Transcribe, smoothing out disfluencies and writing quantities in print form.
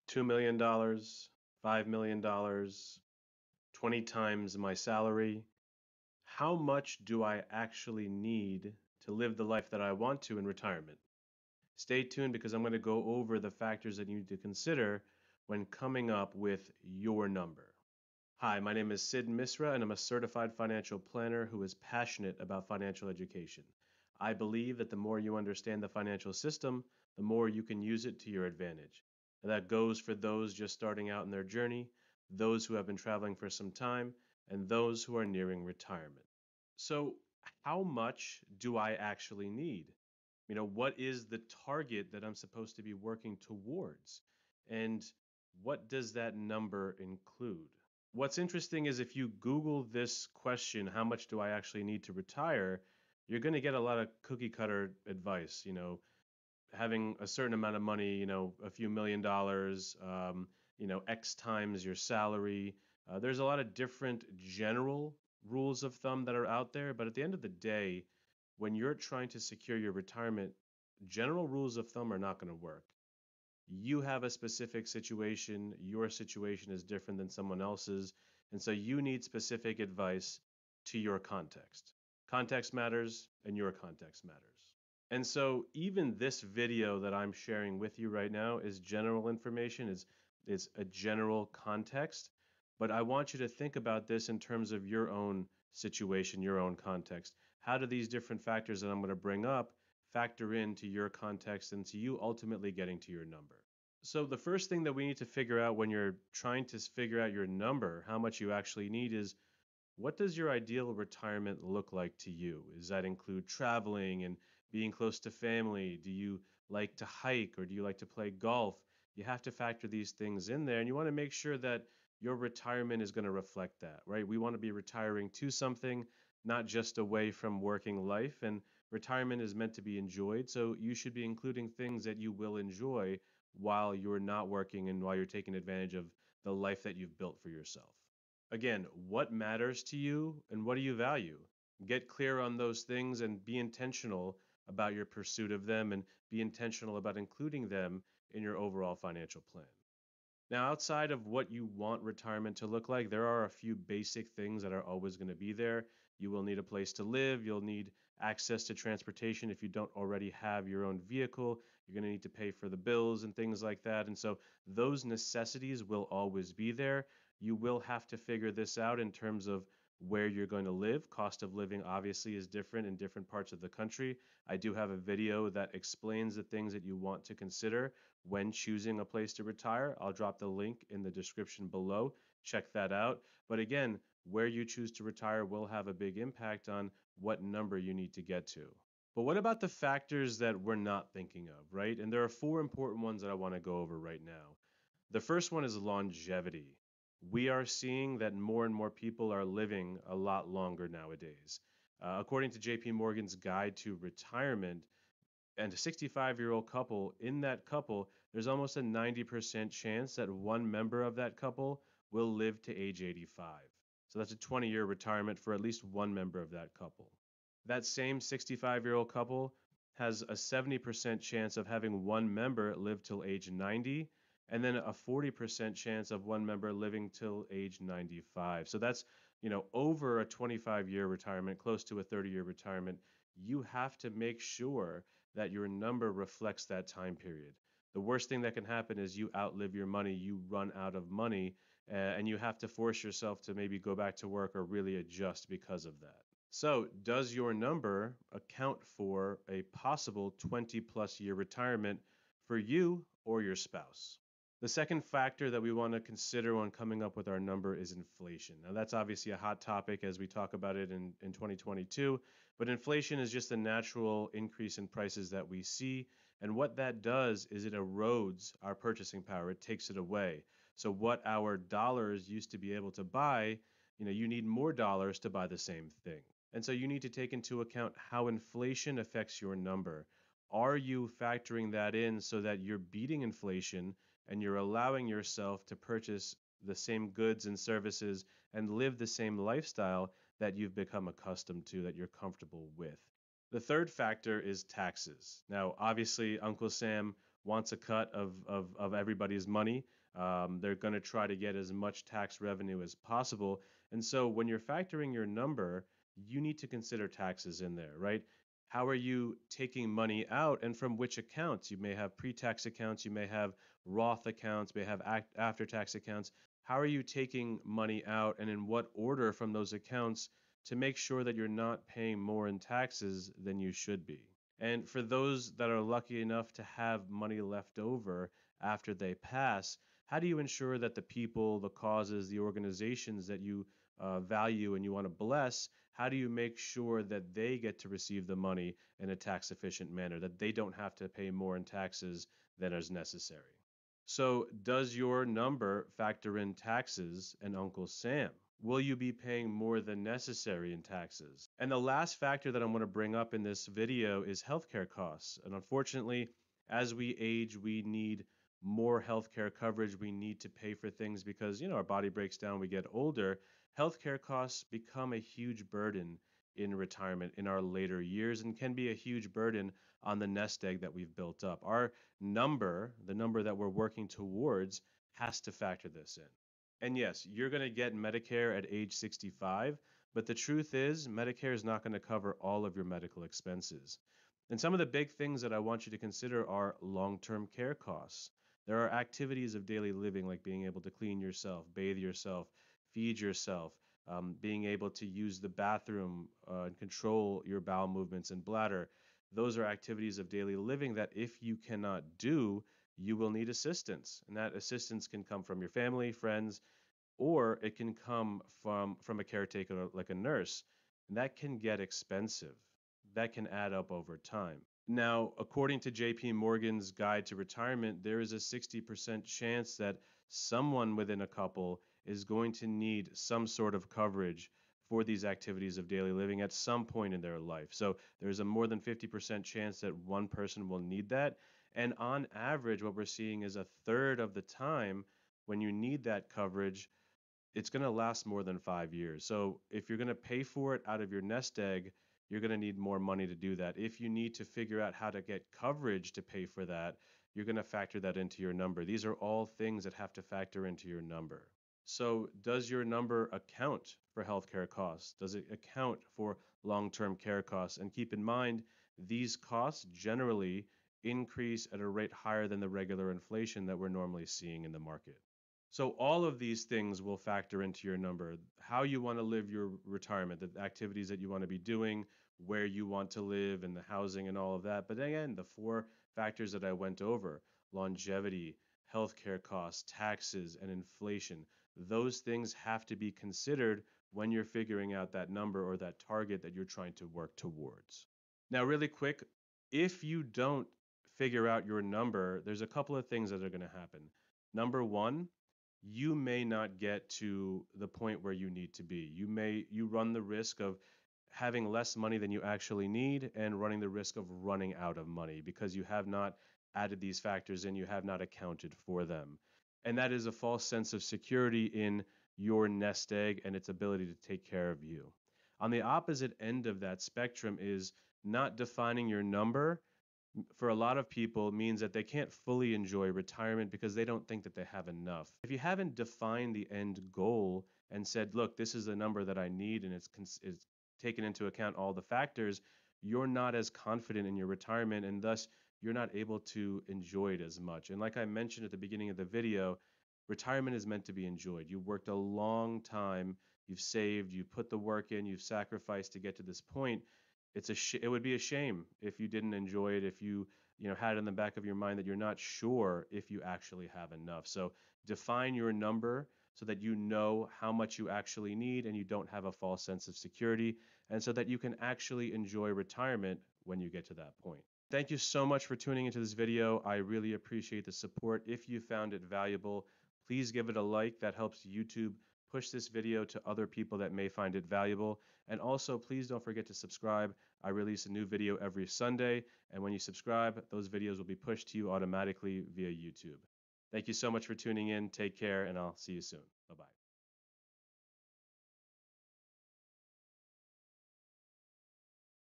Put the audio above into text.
$2 million, $5 million, 20 times my salary. How much do I actually need to live the life that I want to in retirement? Stay tuned because I'm going to go over the factors that you need to consider when coming up with your number. Hi, my name is Sid Misra, and I'm a certified financial planner who is passionate about financial education. I believe that the more you understand the financial system, the more you can use it to your advantage. And that goes for those just starting out in their journey, those who have been traveling for some time, and those who are nearing retirement. So, how much do I actually need? What is the target that I'm supposed to be working towards? And what does that number include? What's interesting is if you Google this question, how much do I actually need to retire? You're going to get a lot of cookie cutter advice, having a certain amount of money, a few million dollars, X times your salary. There's a lot of different general rules of thumb that are out there, but at the end of the day, when you're trying to secure your retirement, general rules of thumb are not going to work. You have a specific situation, your situation is different than someone else's, and so you need specific advice to your context. Context matters, and your context matters. And so even this video that I'm sharing with you right now is general information, is a general context, but I want you to think about this in terms of your own situation, your own context. How do these different factors that I'm going to bring up factor into your context and to you ultimately getting to your number? So the first thing that we need to figure out when you're trying to figure out your number, how much you actually need, is what does your ideal retirement look like to you? Does that include traveling and being close to family? Do you like to hike or do you like to play golf? You have to factor these things in there, and you want to make sure that your retirement is going to reflect that, right? We want to be retiring to something, not just away from working life. And retirement is meant to be enjoyed. So you should be including things that you will enjoy while you're not working and while you're taking advantage of the life that you've built for yourself. Again, what matters to you and what do you value? Get clear on those things and be intentional about your pursuit of them and be intentional about including them in your overall financial plan. Now, outside of what you want retirement to look like, there are a few basic things that are always going to be there. You will need a place to live. You'll need access to transportation if you don't already have your own vehicle. You're going to need to pay for the bills and things like that. And so those necessities will always be there. You will have to figure this out in terms of where you're going to live. Cost of living obviously is different in different parts of the country. I do have a video that explains the things that you want to consider when choosing a place to retire. I'll drop the link in the description below. Check that out. But again, where you choose to retire will have a big impact on what number you need to get to. But what about the factors that we're not thinking of, right? And there are four important ones that I want to go over right now. The first one is longevity. We are seeing that more and more people are living a lot longer nowadays. According to JP Morgan's Guide to Retirement, and a 65-year-old couple, in that couple, there's almost a 90% chance that one member of that couple will live to age 85. So that's a 20-year retirement for at least one member of that couple. That same 65-year-old couple has a 70% chance of having one member live till age 90, and then a 40% chance of one member living till age 95. So that's, over a 25-year retirement, close to a 30-year retirement. You have to make sure that your number reflects that time period. The worst thing that can happen is you outlive your money, you run out of money, and you have to force yourself to maybe go back to work or really adjust because of that. So, does your number account for a possible 20 plus year retirement for you or your spouse? The second factor that we want to consider when coming up with our number is inflation. Now, that's obviously a hot topic as we talk about it in 2022, but inflation is just a natural increase in prices that we see. And what that does is it erodes our purchasing power, it takes it away. So, what our dollars used to be able to buy, you need more dollars to buy the same thing. And so, you need to take into account how inflation affects your number. Are you factoring that in so that you're beating inflation and you're allowing yourself to purchase the same goods and services and live the same lifestyle that you've become accustomed to, that you're comfortable with? The third factor is taxes. Now, obviously, Uncle Sam wants a cut of everybody's money. They're going to try to get as much tax revenue as possible. And so when you're factoring your number, you need to consider taxes in there, right? How are you taking money out and from which accounts? You may have pre-tax accounts, you may have Roth accounts, may have after-tax accounts. How are you taking money out and in what order from those accounts to make sure that you're not paying more in taxes than you should be? And for those that are lucky enough to have money left over after they pass, how do you ensure that the people, the causes, the organizations that you value and you want to bless, how do you make sure that they get to receive the money in a tax efficient manner, that they don't have to pay more in taxes than is necessary? So, does your number factor in taxes and Uncle Sam? Will you be paying more than necessary in taxes? And the last factor that I'm going to bring up in this video is healthcare costs. And unfortunately, as we age, we need more healthcare coverage. We need to pay for things because, our body breaks down, we get older. Healthcare costs become a huge burden in retirement in our later years and can be a huge burden on the nest egg that we've built up. Our number, the number that we're working towards, has to factor this in. And yes, you're going to get Medicare at age 65, but the truth is, Medicare is not going to cover all of your medical expenses. And some of the big things that I want you to consider are long-term care costs. There are activities of daily living like being able to clean yourself, bathe yourself, feed yourself, being able to use the bathroom and control your bowel movements and bladder. Those are activities of daily living that if you cannot do, you will need assistance. And that assistance can come from your family, friends, or it can come from a caretaker like a nurse. And that can get expensive. That can add up over time. Now, according to JP Morgan's Guide to Retirement, there is a 60% chance that someone within a couple is going to need some sort of coverage for these activities of daily living at some point in their life. So there's a more than 50% chance that one person will need that. And on average, what we're seeing is a third of the time when you need that coverage, it's going to last more than 5 years. So if you're going to pay for it out of your nest egg, you're going to need more money to do that. If you need to figure out how to get coverage to pay for that, you're going to factor that into your number. These are all things that have to factor into your number. So does your number account for healthcare costs? Does it account for long-term care costs? And keep in mind, these costs generally increase at a rate higher than the regular inflation that we're normally seeing in the market. So all of these things will factor into your number. How you want to live your retirement, the activities that you want to be doing, where you want to live, and the housing and all of that. But again, the four factors that I went over, longevity, healthcare costs, taxes, and inflation, those things have to be considered when you're figuring out that number or that target that you're trying to work towards. Now, really quick, if you don't figure out your number, there's a couple of things that are going to happen. Number one, you may not get to the point where you need to be. You run the risk of having less money than you actually need and running the risk of running out of money because you have not added these factors in, you have not accounted for them. And that is a false sense of security in your nest egg and its ability to take care of you. On the opposite end of that spectrum is not defining your number for a lot of people means that they can't fully enjoy retirement because they don't think that they have enough. If you haven't defined the end goal and said, look, this is the number that I need and it's taken into account all the factors, you're not as confident in your retirement and thus you're not able to enjoy it as much. And like I mentioned at the beginning of the video, retirement is meant to be enjoyed. You worked a long time, you've saved, you put the work in, you've sacrificed to get to this point. It would be a shame if you didn't enjoy it, if you had it in the back of your mind that you're not sure if you actually have enough. So define your number so that you know how much you actually need and you don't have a false sense of security, and so that you can actually enjoy retirement when you get to that point. Thank you so much for tuning into this video. I really appreciate the support. If you found it valuable, please give it a like. That helps YouTube push this video to other people that may find it valuable. And also, please don't forget to subscribe. I release a new video every Sunday, and when you subscribe, those videos will be pushed to you automatically via YouTube. Thank you so much for tuning in. Take care, and I'll see you soon. Bye-bye.